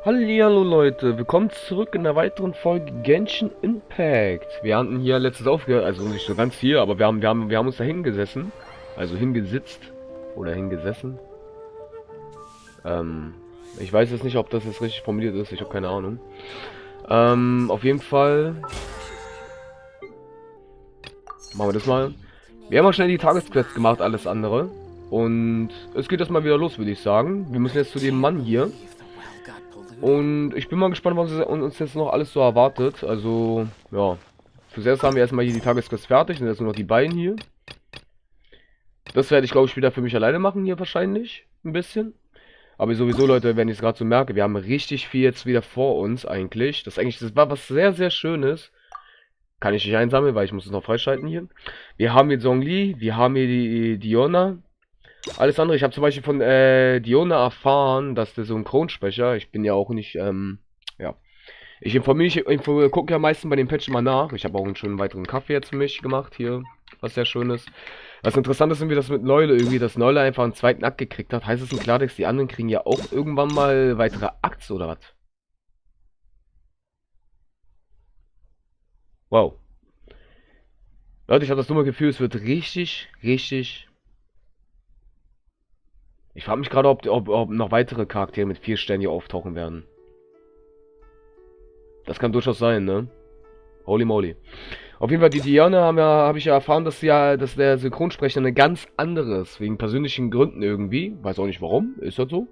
Hallihallo Leute, willkommen zurück in der weiteren Folge Genshin Impact. Wir hatten hier letztes aufgehört, also nicht so ganz hier, aber wir haben uns da hingesessen, also hingesitzt oder hingesessen. Ich weiß jetzt nicht, ob das jetzt richtig formuliert ist, ich habe keine Ahnung. Auf jeden Fall machen wir das mal. Wir haben auch schnell die Tagesquests gemacht, alles andere. Und es geht jetzt mal wieder los, würde ich sagen. Wir müssen jetzt zu dem Mann hier. Und ich bin mal gespannt, was uns jetzt noch alles so erwartet. Also, ja. Zuerst haben wir erstmal hier die Tagesquest fertig. Und jetzt nur noch die beiden hier. Das werde ich, glaube ich, wieder für mich alleine machen hier wahrscheinlich. Ein bisschen. Aber sowieso, Leute, wenn ich es gerade so merke, wir haben richtig viel jetzt wieder vor uns eigentlich. Das war was sehr, sehr Schönes. Kann ich nicht einsammeln, weil ich muss es noch freischalten hier. Wir haben hier Zhongli, wir haben hier die Diona. Alles andere, ich habe zum Beispiel von Diona erfahren, dass der Synchronsprecher, ich bin ja auch nicht, ja. Ich gucke ja meistens bei den Patch mal nach. Ich habe auch einen schönen weiteren Kaffee jetzt für mich gemacht hier, was sehr schön ist. Was interessant ist irgendwie, dass mit Neule irgendwie, dass Neule einfach einen zweiten Akt gekriegt hat. Heißt es im Klartext, die anderen kriegen ja auch irgendwann mal weitere Akts oder was? Wow. Leute, ich habe das dumme Gefühl, es wird richtig, richtig. Ich frage mich gerade, ob noch weitere Charaktere mit 4 Sternen hier auftauchen werden. Das kann durchaus sein, ne? Holy moly. Auf jeden Fall, die Diana habe ich ja erfahren, dass der Synchronsprecher eine ganz andere ist. Wegen persönlichen Gründen irgendwie. Weiß auch nicht warum. Ist das so?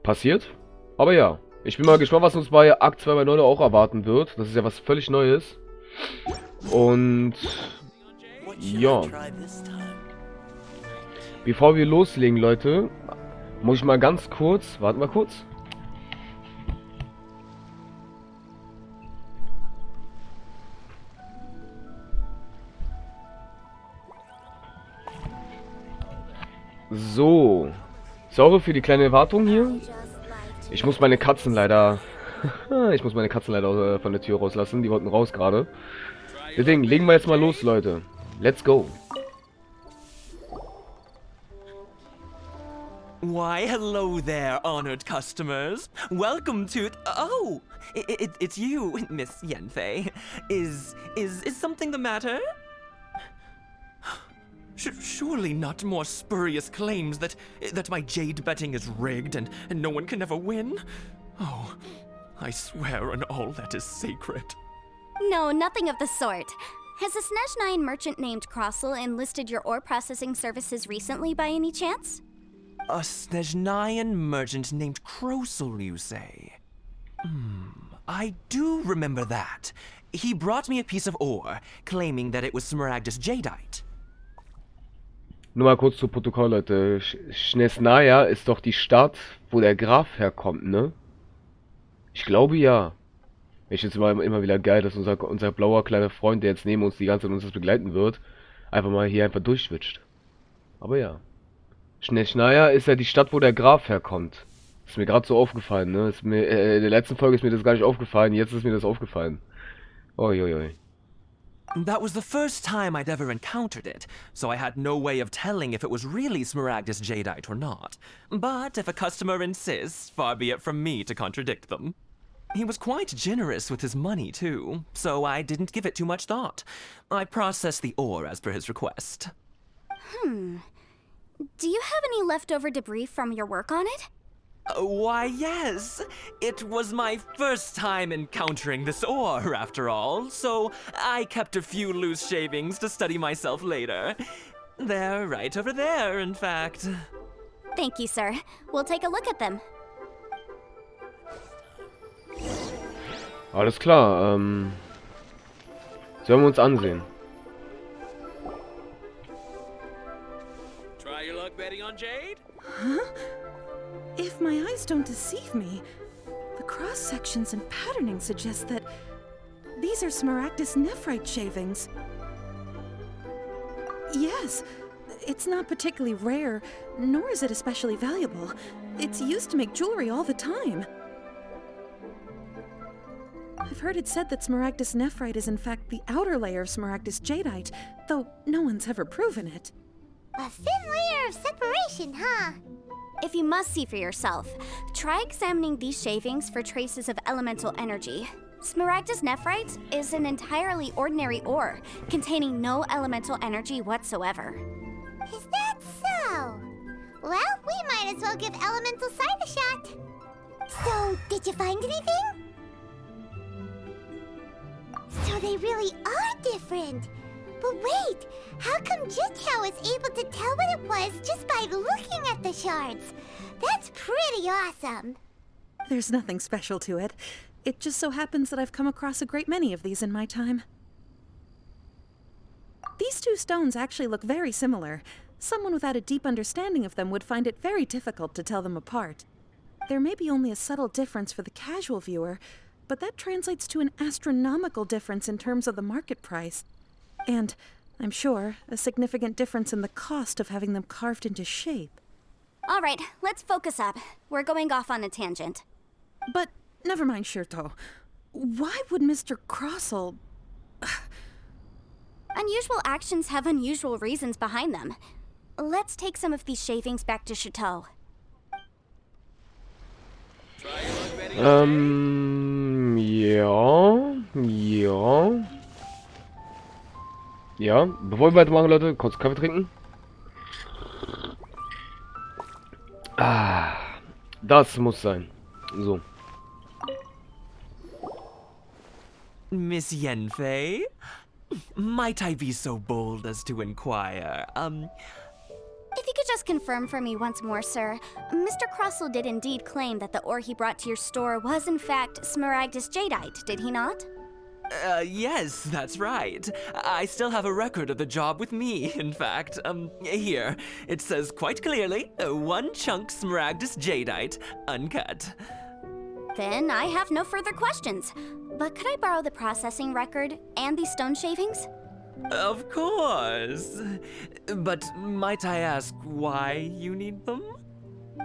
Passiert. Aber ja. Ich bin mal gespannt, was uns bei Akt 2 bei 9 auch erwarten wird. Das ist ja was völlig Neues. Und ja. Bevor wir loslegen, Leute, muss ich mal ganz kurz, warten wir kurz. So. Sorry für die kleine Wartung hier. Ich muss meine Katzen leider von der Tür rauslassen. Die wollten raus gerade. Deswegen legen wir jetzt mal los, Leute. Let's go. Why, hello there, honored customers. Welcome to... Oh, it's you, Miss Yenfei. Is something the matter? Surely not more spurious claims that my jade betting is rigged and no one can ever win? Oh, I swear on all that is sacred. No, nothing of the sort. Has a Snezhnine merchant named Crossel enlisted your ore processing services recently by any chance? A Snezhnine merchant named Crossel, you say? I do remember that. He brought me a piece of ore, claiming that it was Smaragdus Jadeite. Nur mal kurz zu Protokoll, Leute. Schneznaja ist doch die Stadt, wo der Graf herkommt, ne? Ich glaube ja. Ich finde es immer wieder geil, dass unser blauer kleiner Freund, der jetzt neben uns die ganze Zeit uns begleiten wird, einfach mal hier einfach durchschwitzt. Aber ja. Schneznaja ist ja die Stadt, wo der Graf herkommt. Ist mir gerade so aufgefallen, ne? In der letzten Folge ist mir das gar nicht aufgefallen, jetzt ist mir das aufgefallen. Uiuiui. That was the first time I'd ever encountered it, so I had no way of telling if it was really Smaragdus Jadeite or not. But if a customer insists, far be it from me to contradict them. He was quite generous with his money, too, so I didn't give it too much thought. I processed the ore as per his request. Do you have any leftover debris from your work on it? Why, yes. It was my first time encountering this ore, after all, so I kept a few loose shavings to study myself later. They're right over there, in fact. Thank you, sir. We'll take a look at them. Alles klar, sollen wir uns ansehen. Try your luck betting on Jade? Huh? If my eyes don't deceive me, the cross-sections and patterning suggest that these are Smaragdus nephrite shavings. Yes, it's not particularly rare, nor is it especially valuable. It's used to make jewelry all the time. I've heard it said that Smaragdus nephrite is in fact the outer layer of Smaragdus jadeite, though no one's ever proven it. A thin layer of separation, huh? if you must see for yourself, try examining these shavings for traces of elemental energy. Smaragdus nephrite is an entirely ordinary ore, containing no elemental energy whatsoever. Is that so? Well, we might as well give elemental sight a shot. So, did you find anything? So they really are different. But wait, how come Jitao was able to tell what it was just by looking at the shards? That's pretty awesome. There's nothing special to it. It just so happens that I've come across a great many of these in my time. These two stones actually look very similar. Someone without a deep understanding of them would find it very difficult to tell them apart. There may be only a subtle difference for the casual viewer, but that translates to an astronomical difference in terms of the market price. And, I'm sure, a significant difference in the cost of having them carved into shape. All right, let's focus up. We're going off on a tangent. But never mind, Shirto. Why would Mr. Crossell... Unusual actions have unusual reasons behind them. Let's take some of these shavings back to Chateau. Ja. Ja, bevor wir weitermachen, Leute, kurz Kaffee trinken. Ah, das muss sein. So. Miss Yenfei? Might I be so bold as to inquire, If you could just confirm for me once more, sir. Mr. Crossell did indeed claim that the ore he brought to your store was in fact Smaragdus jadeite, did he not? Yes, that's right. I still have a record of the job with me, in fact. Here. It says quite clearly, 1 chunk Smaragdus jadeite, uncut. Then I have no further questions. But could I borrow the processing record and these stone shavings? Of course. But might I ask why you need them?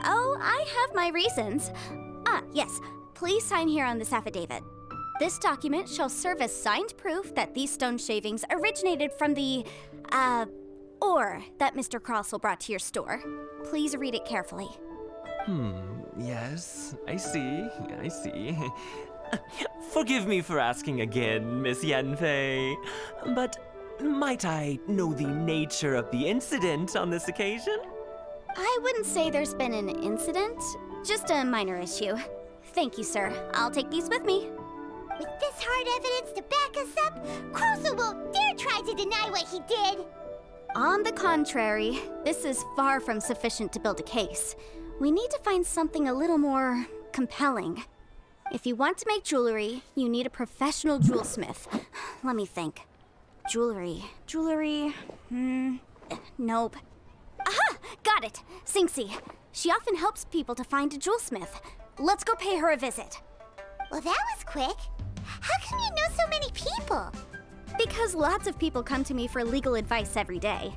Oh, I have my reasons. Ah, yes. Please sign here on this affidavit. This document shall serve as signed proof that these stone shavings originated from the, ore that Mr. Crossell brought to your store. Please read it carefully. Yes, I see. Forgive me for asking again, Miss Yenfei, but might I know the nature of the incident on this occasion? I wouldn't say there's been an incident, just a minor issue. Thank you, sir. I'll take these with me. With this hard evidence to back us up, Crossell won't dare try to deny what he did. On the contrary, this is far from sufficient to build a case. We need to find something a little more compelling. If you want to make jewelry, you need a professional jewelsmith. Let me think. Jewelry. Nope. Aha! Got it! Singxi. She often helps people to find a jewelsmith. Let's go pay her a visit. Well, that was quick. How come you know so many people? Because lots of people come to me for legal advice every day.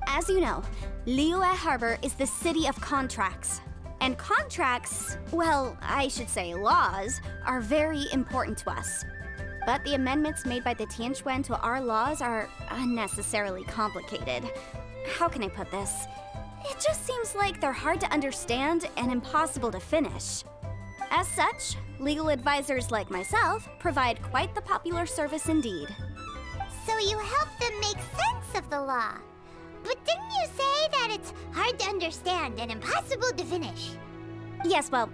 As you know, Liyue Harbor is the city of contracts. And contracts, well, I should say laws, are very important to us. But the amendments made by the Tianquan to our laws are unnecessarily complicated. How can I put this? It just seems like they're hard to understand and impossible to finish. As such, legal advisors like myself provide quite the popular service indeed. So you help them make sense of the law. But didn't you say that it's hard to understand and impossible to finish? Yes, well,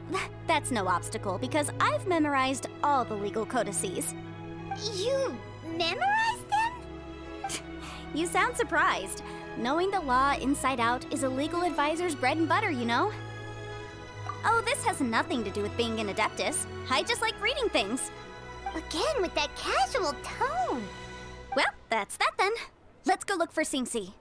that's no obstacle because I've memorized all the legal codices. You memorized them? You sound surprised. Knowing the law inside out is a legal advisor's bread and butter, you know? Oh, this has nothing to do with being an adeptus. I just like reading things. Again, with that casual tone. Well, that's that then. Let's go look for Singxi.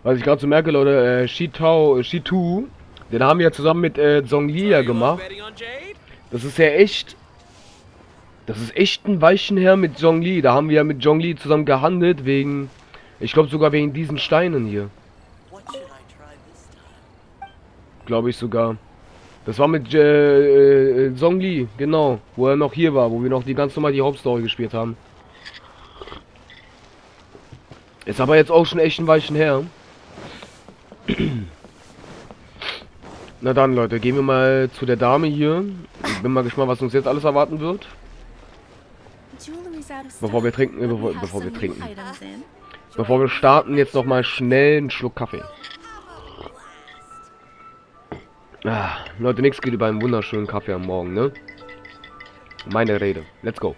Was ich gerade so merke, Leute, Shitu, den haben wir ja zusammen mit Zhongli ja gemacht. Das ist ja echt... Das ist echt ein Weilchen her mit Zhongli. Da haben wir ja mit Zhongli zusammen gehandelt wegen... Ich glaube sogar wegen diesen Steinen hier. Glaube ich sogar. Das war mit Zhongli, genau. Wo er noch hier war, wo wir noch die ganz normal die Hauptstory gespielt haben. Ist aber jetzt auch schon echt ein Weilchen her. Na dann, Leute, gehen wir mal zu der Dame hier. Ich bin mal gespannt, was uns jetzt alles erwarten wird. Bevor wir trinken, bevor wir starten, jetzt noch mal schnell einen Schluck Kaffee. Ah, Leute, nichts geht über einen wunderschönen Kaffee am Morgen, ne? Meine Rede. Let's go.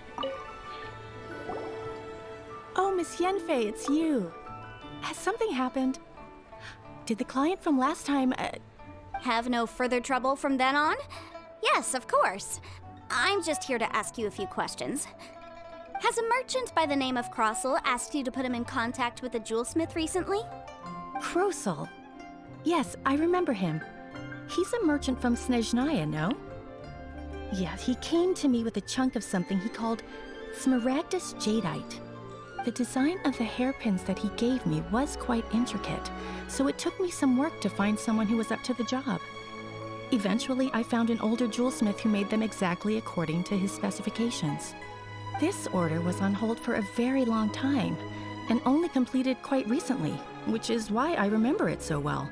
Oh, Miss Yenfei, it's you. Has something happened? Did the client from last time, Have no further trouble from then on? Yes, of course. I'm just here to ask you a few questions. Has a merchant by the name of Crossel asked you to put him in contact with a jewelsmith recently? Krosel? Yes, I remember him. He's a merchant from Snezhnaya, no? Yeah, he came to me with a chunk of something he called Smaragdus Jadeite. The design of the hairpins that he gave me was quite intricate, so it took me some work to find someone who was up to the job. Eventually, I found an older jewelsmith who made them exactly according to his specifications. This order was on hold for a very long time, and only completed quite recently, which is why I remember it so well.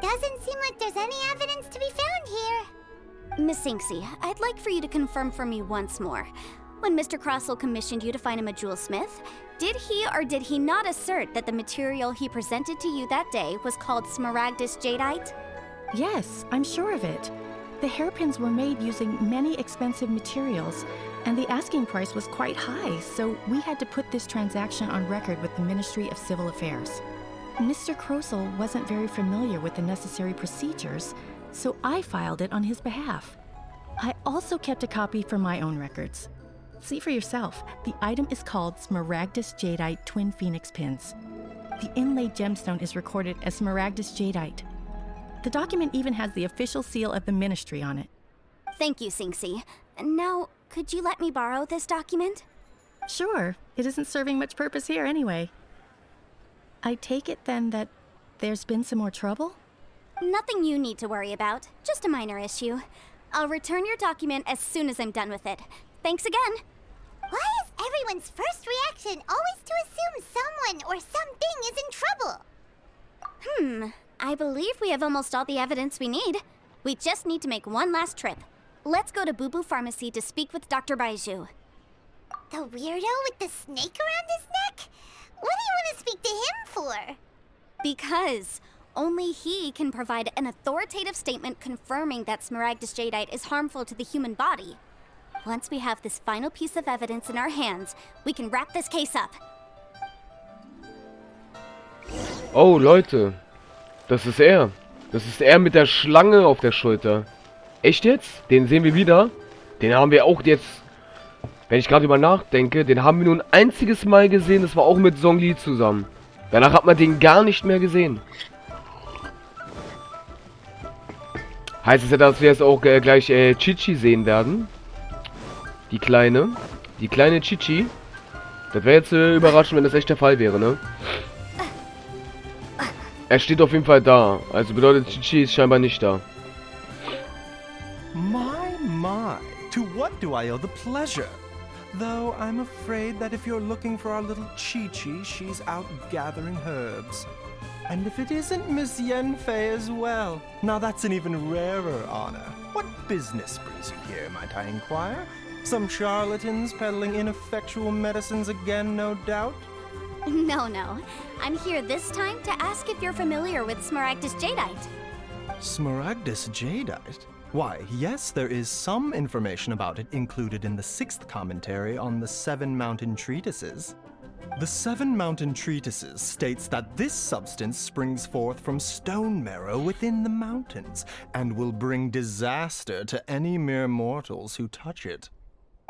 Doesn't seem like there's any evidence to be found here. Miss Sinksy, I'd like for you to confirm for me once more. When Mr. Crossel commissioned you to find him a jewelsmith, did he or did he not assert that the material he presented to you that day was called Smaragdus Jadeite? Yes, I'm sure of it. The hairpins were made using many expensive materials, and the asking price was quite high, so we had to put this transaction on record with the Ministry of Civil Affairs. Mr. Krosel wasn't very familiar with the necessary procedures, so I filed it on his behalf. I also kept a copy for my own records. See for yourself, the item is called Smaragdus Jadeite Twin Phoenix Pins. The inlaid gemstone is recorded as Smaragdus Jadeite. The document even has the official seal of the ministry on it. Thank you, Sinksy. Now, could you let me borrow this document? Sure, it isn't serving much purpose here anyway. I take it then that there's been some more trouble? Nothing you need to worry about, just a minor issue. I'll return your document as soon as I'm done with it. Thanks again. Why is everyone's first reaction always to assume someone or something is in trouble? I believe we have almost all the evidence we need. We just need to make one last trip. Let's go to Boo Boo Pharmacy to speak with Dr. Baiju. The weirdo with the snake around his neck? What do you want to speak to him for? Because only he can provide an authoritative statement confirming that Smaragdus Jadeite is harmful to the human body. Once we have this final piece of evidence in our hands, we can wrap this case up. Oh, Leute. Das ist er. Das ist er mit der Schlange auf der Schulter. Echt jetzt? Den sehen wir wieder. Den haben wir auch jetzt, wenn ich gerade über nachdenke, den haben wir nur ein einziges Mal gesehen. Das war auch mit Zhongli zusammen. Danach hat man den gar nicht mehr gesehen. Heißt es ja, dass wir jetzt auch gleich Chichi sehen werden. Die kleine Chichi. Das wäre jetzt überraschend, wenn das echt der Fall wäre, ne? Er steht auf jeden Fall da. Also bedeutet, Chichi ist scheinbar nicht da. My, to what do I owe the pleasure? Though I'm afraid that if you're looking for our little Chi-Chi, she's out gathering herbs. And if it isn't Miss Yenfei as well, now that's an even rarer honor. What business brings you here, might I inquire? Some charlatans peddling ineffectual medicines again, no doubt? No. I'm here this time to ask if you're familiar with Smaragdus Jadeite. Smaragdus Jadeite? Why, yes, there is some information about it included in the 6th commentary on the 7 Mountain Treatises. The 7 Mountain Treatises states that this substance springs forth from stone marrow within the mountains, and will bring disaster to any mere mortals who touch it.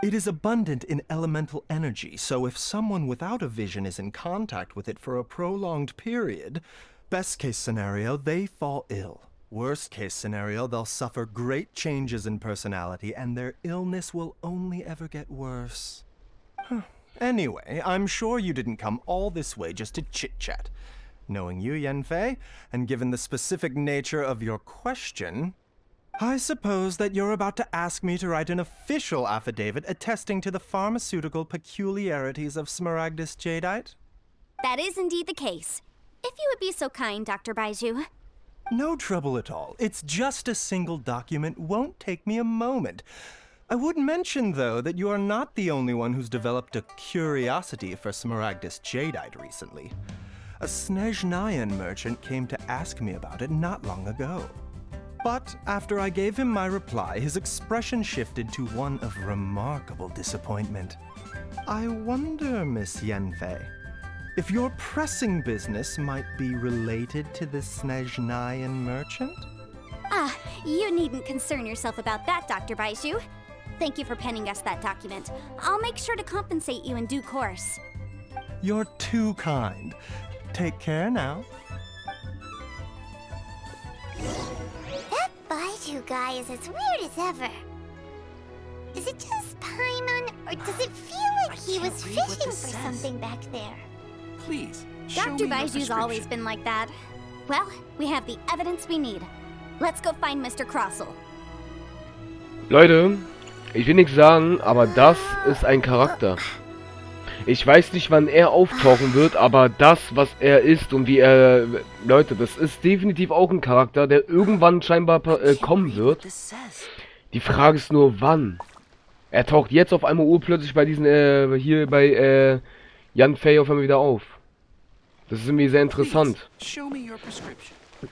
It is abundant in elemental energy, so if someone without a vision is in contact with it for a prolonged period, best case scenario, they fall ill. Worst case scenario, they'll suffer great changes in personality, and their illness will only ever get worse. Anyway, I'm sure you didn't come all this way just to chit-chat. Knowing you, Yenfei, and given the specific nature of your question, I suppose that you're about to ask me to write an official affidavit attesting to the pharmaceutical peculiarities of Smaragdus Jadeite? That is indeed the case. If you would be so kind, Dr. Baiju. No trouble at all. It's just a single document. Won't take me a moment. I would mention, though, that you are not the only one who's developed a curiosity for Smaragdus Jadeite recently. A Snezhnayan merchant came to ask me about it not long ago. But after I gave him my reply, his expression shifted to one of remarkable disappointment. I wonder, Miss Yanfei, if your pressing business might be related to the Snezhnayan merchant? Ah, you needn't concern yourself about that, Dr. Baiju. Thank you for penning us that document. I'll make sure to compensate you in due course. You're too kind. Take care now. That Baiju guy is as weird as ever. Is it just Paimon, or does it feel like he was fishing for something back there? Please, Dr. Baiju's always been like that. Well, we have the evidence we need. Let's go find Mr. Crossel. Leute, ich will nichts sagen, aber das ist ein Charakter. Ich weiß nicht, wann er auftauchen wird, aber das, was er ist und wie er... Leute, das ist definitiv auch ein Charakter, der irgendwann scheinbar kommen wird. Die Frage ist nur, wann. Er taucht jetzt auf einmal urplötzlich bei diesen, hier bei, Yanfei auf einmal wieder auf. Das ist irgendwie sehr interessant.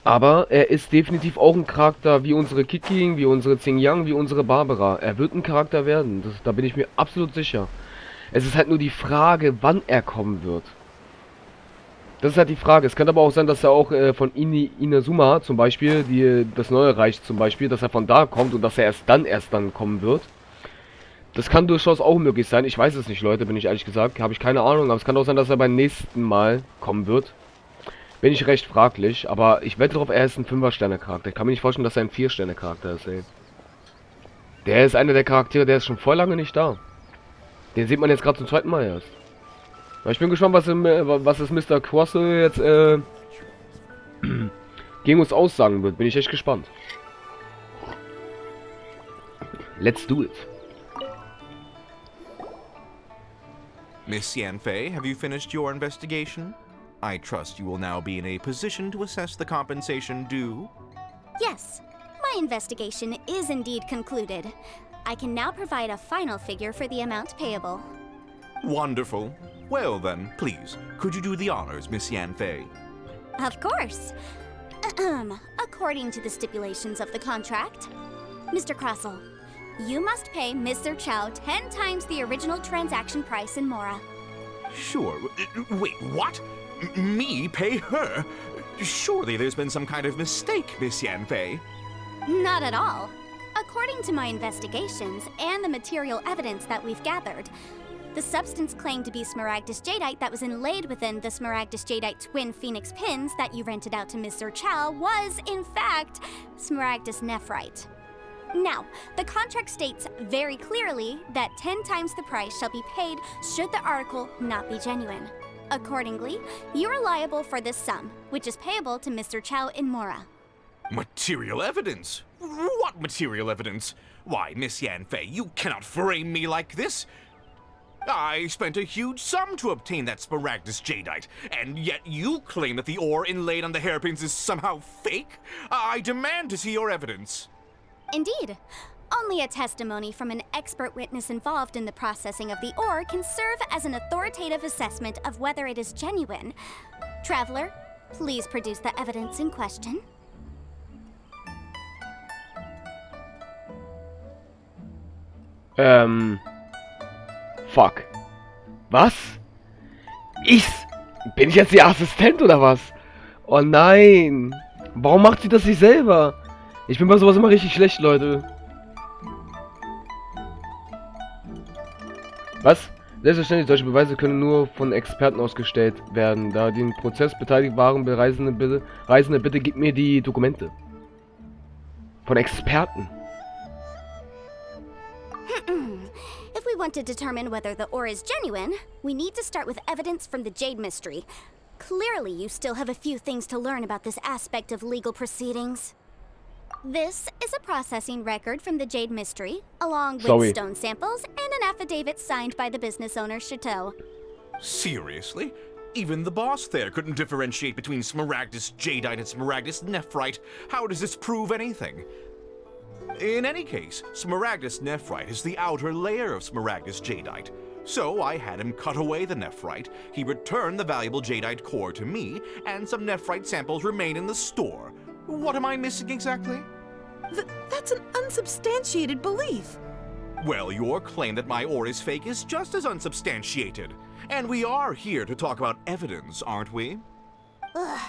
Aber er ist definitiv auch ein Charakter wie unsere Kiki, wie unsere Xingyang, wie unsere Barbara. Er wird ein Charakter werden, da bin ich mir absolut sicher. Es ist halt nur die Frage, wann er kommen wird. Das ist halt die Frage. Es könnte aber auch sein, dass er auch von Inazuma zum Beispiel, das neue Reich zum Beispiel, dass er von da kommt und dass er erst dann kommen wird. Das kann durchaus auch möglich sein. Ich weiß es nicht, Leute, bin ich ehrlich gesagt. Habe ich keine Ahnung. Aber es kann auch sein, dass er beim nächsten Mal kommen wird. Bin ich recht fraglich. Aber ich wette darauf, er ist ein 5er-Sterne-Charakter. Ich kann mir nicht vorstellen, dass er ein 4-Sterne-Charakter ist, ey. Der ist einer der Charaktere, der ist schon voll lange nicht da. Den sieht man jetzt gerade zum zweiten Mal erst. Aber ich bin gespannt, was es Mr. Crossel jetzt gegen uns aussagen wird. Bin ich echt gespannt. Let's do it. Miss Yanfei, have you finished your investigation? I trust you will now be in a position to assess the compensation due. Yes, my investigation is indeed concluded. I can now provide a final figure for the amount payable. Wonderful. Well then, please, could you do the honors, Miss Yanfei? Of course. According to the stipulations of the contract, Mr. Crossel, you must pay Mr. Chow 10 times the original transaction price in Mora. Sure. Wait, what? Me pay her? Surely there's been some kind of mistake, Miss Yanfei. Not at all. According to my investigations and the material evidence that we've gathered, the substance claimed to be Smaragdus Jadeite that was inlaid within the Smaragdus Jadeite twin phoenix pins that you rented out to Mr. Chow was, in fact, Smaragdus Nephrite. Now, the contract states very clearly that 10 times the price shall be paid should the article not be genuine. Accordingly, you are liable for this sum, which is payable to Mr. Chow in Mora. Material evidence? What material evidence? Why, Miss Yanfei, you cannot frame me like this. I spent a huge sum to obtain that Smaragdus Jadeite, and yet you claim that the ore inlaid on the hairpins is somehow fake? I demand to see your evidence. Indeed. Only a testimony from an expert witness involved in the processing of the ore can serve as an authoritative assessment of whether it is genuine. Traveler, please produce the evidence in question. Fuck. Was? Bin ich jetzt ihr Assistent oder was? Oh nein. Warum macht sie das nicht selber? Ich bin bei sowas immer richtig schlecht, Leute. Was? Selbstverständlich, solche Beweise können nur von Experten ausgestellt werden. Da die im Prozess beteiligt waren, Reisende, bitte gib mir die Dokumente. Von Experten. If we want to determine whether the ore is genuine, we need to start with evidence from the Jade Mystery. Clearly, you still have a few things to learn about this aspect of legal proceedings. This is a processing record from the Jade Mystery, along with stone samples and an affidavit signed by the business owner, Chateau. Seriously? Even the boss there couldn't differentiate between Smaragdus Jadeite and Smaragdus Nephrite. How does this prove anything? In any case, Smaragdus Nephrite is the outer layer of Smaragdus Jadeite. So I had him cut away the Nephrite, he returned the valuable Jadeite core to me, and some Nephrite samples remain in the store. What am I missing exactly? That's an unsubstantiated belief. Well, your claim that my ore is fake is just as unsubstantiated. And we are here to talk about evidence, aren't we? Ugh.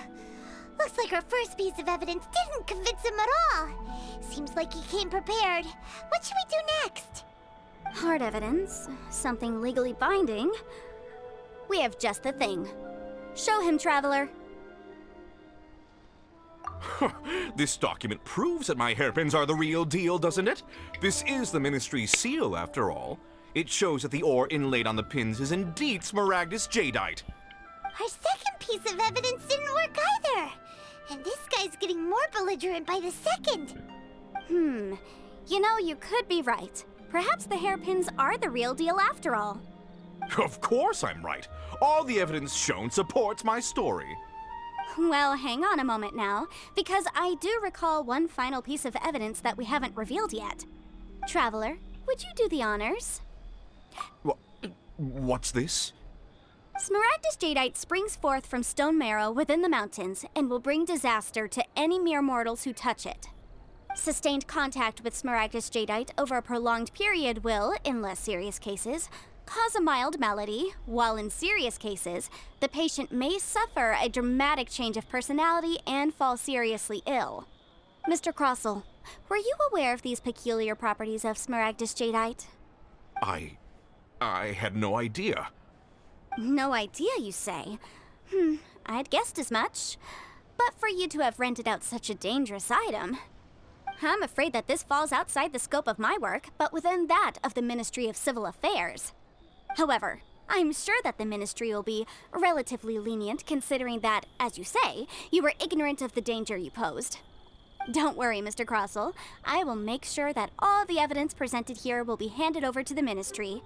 Looks like our first piece of evidence didn't convince him at all. Seems like he came prepared. What should we do next? Hard evidence, something legally binding. We have just the thing. Show him, Traveler. This document proves that my hairpins are the real deal, doesn't it? This is the Ministry's seal, after all. It shows that the ore inlaid on the pins is indeed Smaragdus Jadeite. Our second piece of evidence didn't work either. And this guy's getting more belligerent by the second. You know, you could be right. Perhaps the hairpins are the real deal after all. Of course I'm right. All the evidence shown supports my story. Well, hang on a moment now, because I do recall one final piece of evidence that we haven't revealed yet. Traveler, would you do the honors? What's this? Smaragdus Jadeite springs forth from stone marrow within the mountains and will bring disaster to any mere mortals who touch it. Sustained contact with Smaragdus Jadeite over a prolonged period will, in less serious cases, cause a mild malady, while in serious cases, the patient may suffer a dramatic change of personality and fall seriously ill. Mr. Crossell, were you aware of these peculiar properties of Smaragdus Jadeite? I had no idea. No idea, you say? I'd guessed as much. But for you to have rented out such a dangerous item... I'm afraid that this falls outside the scope of my work, but within that of the Ministry of Civil Affairs. However, I'm sure that the Ministry will be relatively lenient considering that, as you say, you were ignorant of the danger you posed. Don't worry, Mr. Crossell. I will make sure that all the evidence presented here will be handed over to the Ministry.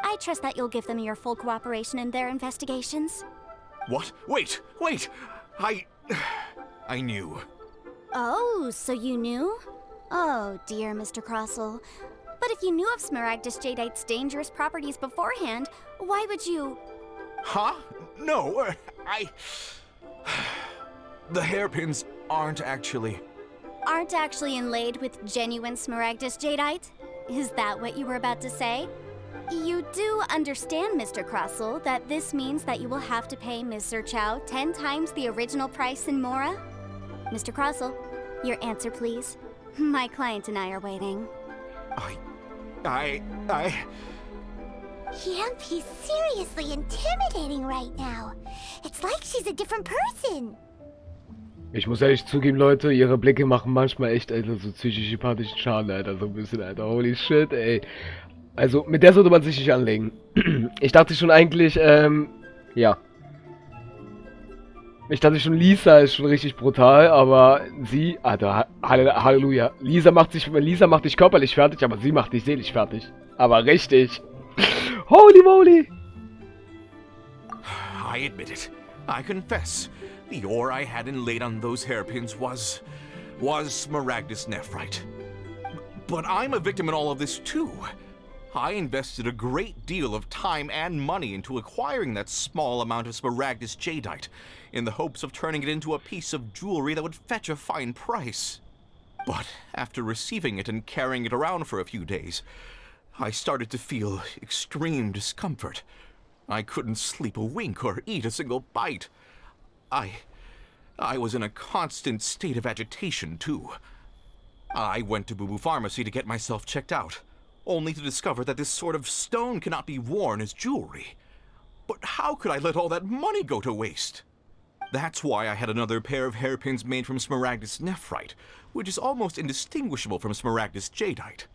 I trust that you'll give them your full cooperation in their investigations. What? Wait! I knew. Oh, so you knew? Oh, dear Mr. Crossell. But if you knew of Smaragdus Jadeite's dangerous properties beforehand, why would you... Huh? No, The hairpins aren't actually inlaid with genuine Smaragdus Jadeite? Is that what you were about to say? You do understand, Mr. Crossell, that this means that you will have to pay Ms. Zerchow 10 times the original price in Mora? Mr. Crossell, your answer, please. My client and I are waiting. Yep, he's seriously intimidating right now. It's like she's a different person. Ich muss ehrlich zugeben, Leute, ihre Blicke machen manchmal echt, Alter, so psychopathischen Schaden, Alter, so ein bisschen, Alter. Holy shit, ey. Also, mit der sollte man sich nicht anlegen. Ich dachte schon eigentlich, ja. Ich dachte schon, Lisa ist schon richtig brutal, aber sie, Alter, Halleluja. Lisa macht dich körperlich fertig, aber sie macht dich seelisch fertig. Aber richtig. Holy moly! I admit it. I confess. The ore I had inlaid on those hairpins was Smaragdus Nephrite. But I'm a victim in all of this too. I invested a great deal of time and money into acquiring that small amount of Smaragdus Jadeite, in the hopes of turning it into a piece of jewelry that would fetch a fine price. But after receiving it and carrying it around for a few days, I started to feel extreme discomfort. I couldn't sleep a wink or eat a single bite. I was in a constant state of agitation, too. I went to Boo Boo Pharmacy to get myself checked out, only to discover that this sort of stone cannot be worn as jewelry. But how could I let all that money go to waste? That's why I had another pair of hairpins made from Smaragdus Nephrite, which is almost indistinguishable from Smaragdus Jadeite.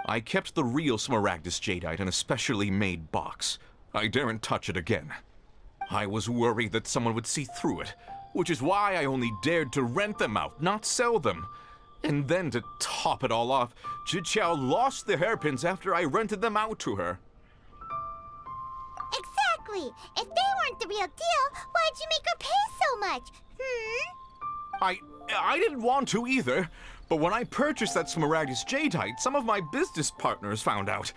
I kept the real Smaragdus Jadeite in a specially made box. I daren't touch it again. I was worried that someone would see through it, which is why I only dared to rent them out, not sell them. And then to top it all off, Zhiqiao lost the hairpins after I rented them out to her. Exactly! Exactly. If they weren't the real deal, why'd you make her pay so much? I didn't want to either, but when I purchased that Smaragdus Jadeite, some of my business partners found out.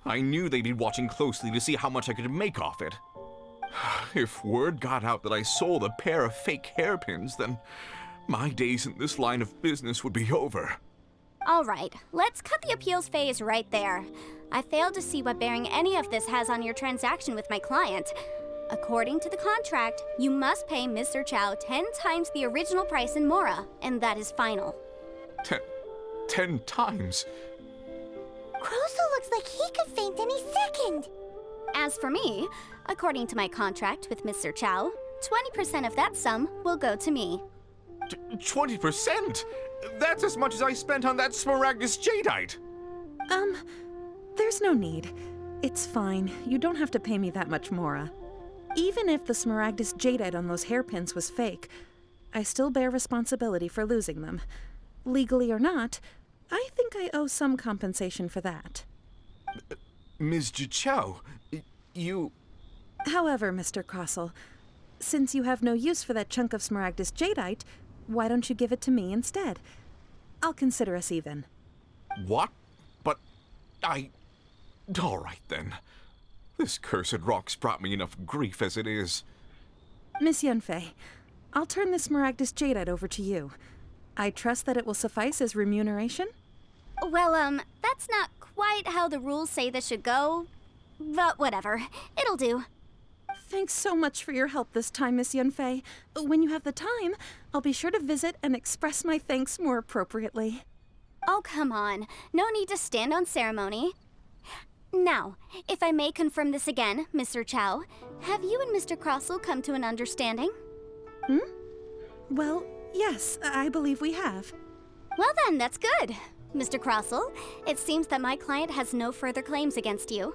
I knew they'd be watching closely to see how much I could make off it. If word got out that I sold a pair of fake hairpins, then my days in this line of business would be over. Alright, let's cut the appeals phase right there. I failed to see what bearing any of this has on your transaction with my client. According to the contract, you must pay Mr. Chow 10 times the original price in Mora, and that is final. 10 times? Kroso looks like he could faint any second. As for me, according to my contract with Mr. Chow, 20% of that sum will go to me. 20%? That's as much as I spent on that Smaragdus Jadeite! There's no need. It's fine. You don't have to pay me that much, Mora. Even if the Smaragdus Jadeite on those hairpins was fake, I still bear responsibility for losing them. Legally or not, I think I owe some compensation for that. Ms. Chow, you... However, Mr. Crossell, since you have no use for that chunk of Smaragdus Jadeite, why don't you give it to me instead? I'll consider us even. What? But all right then. This cursed rock's brought me enough grief as it is. Miss Yunfei, I'll turn the Smaragdus Jadeite over to you. I trust that it will suffice as remuneration? Well, that's not quite how the rules say this should go, but whatever. It'll do. Thanks so much for your help this time, Miss Yunfei. When you have the time, I'll be sure to visit and express my thanks more appropriately. Oh, come on. No need to stand on ceremony. Now, if I may confirm this again, Mr. Chow, have you and Mr. Crossell come to an understanding? Well, yes, I believe we have. Well then, that's good. Mr. Crossell, it seems that my client has no further claims against you.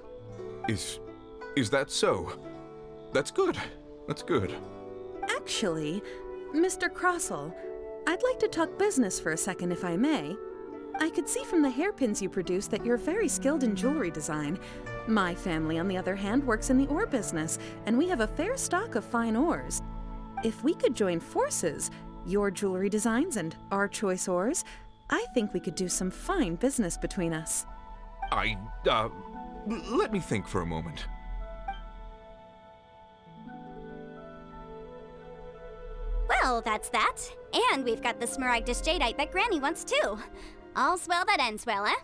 Is that so? That's good. That's good. Actually, Mr. Crossell, I'd like to talk business for a second if I may. I could see from the hairpins you produce that you're very skilled in jewelry design. My family, on the other hand, works in the ore business, and we have a fair stock of fine ores. If we could join forces, your jewelry designs and our choice ores, I think we could do some fine business between us. Let me think for a moment. Well, that's that. And we've got the Smaragdus Jadeite that Granny wants too. All's well that ends well, eh?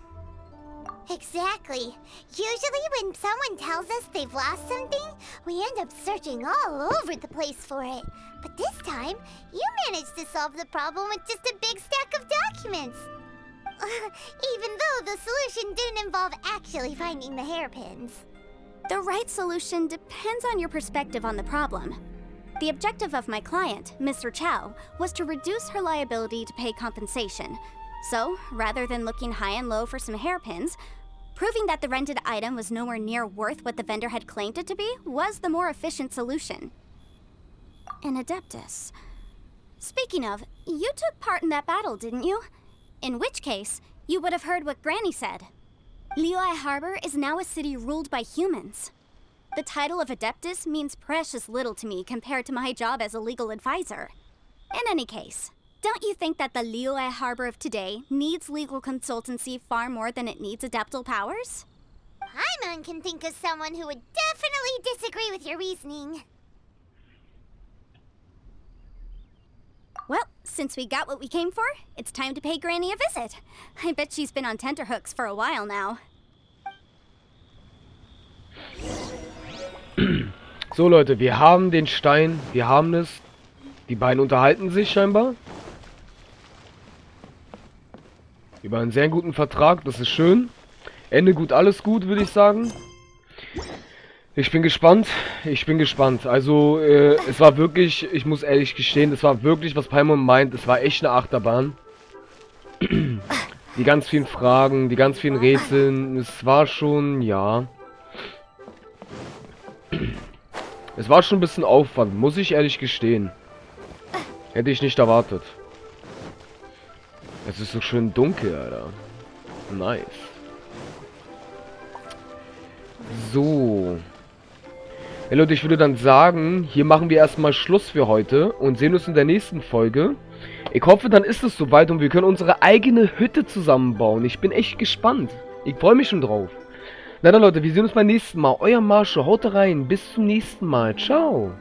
Exactly. Usually when someone tells us they've lost something, we end up searching all over the place for it. But this time, you managed to solve the problem with just a big stack of documents. Even though the solution didn't involve actually finding the hairpins. The right solution depends on your perspective on the problem. The objective of my client, Mr. Chow, was to reduce her liability to pay compensation. So, rather than looking high and low for some hairpins, proving that the rented item was nowhere near worth what the vendor had claimed it to be was the more efficient solution. An Adeptus. Speaking of, you took part in that battle, didn't you? In which case, you would have heard what Granny said. Liyue Harbor is now a city ruled by humans. The title of Adeptus means precious little to me compared to my job as a legal advisor. In any case, don't you think that the Liyue Harbor of today needs legal consultancy far more than it needs adeptal powers? Paimon can think of someone who would definitely disagree with your reasoning. Well, since we got what we came for, it's time to pay Granny a visit. I bet she's been on tenterhooks for a while now. So Leute, wir haben den Stein, wir haben es. Die beiden unterhalten sich scheinbar. Über einen sehr guten Vertrag, das ist schön. Ende gut, alles gut, würde ich sagen. Ich bin gespannt, Also, es war wirklich, ich muss ehrlich gestehen, es war wirklich, was Paimon meint, es war echt eine Achterbahn. Die ganz vielen Fragen, die ganz vielen Rätseln, es war schon, ja. Es war schon ein bisschen Aufwand, muss ich ehrlich gestehen. Hätte ich nicht erwartet. Es ist so schön dunkel, Alter. Nice. So. Ja, Leute, ich würde dann sagen, hier machen wir erstmal Schluss für heute und sehen uns in der nächsten Folge. Ich hoffe, dann ist es soweit und wir können unsere eigene Hütte zusammenbauen. Ich bin echt gespannt. Ich freue mich schon drauf. Na dann, Leute, wir sehen uns beim nächsten Mal. Euer Masho, haut rein. Bis zum nächsten Mal. Ciao.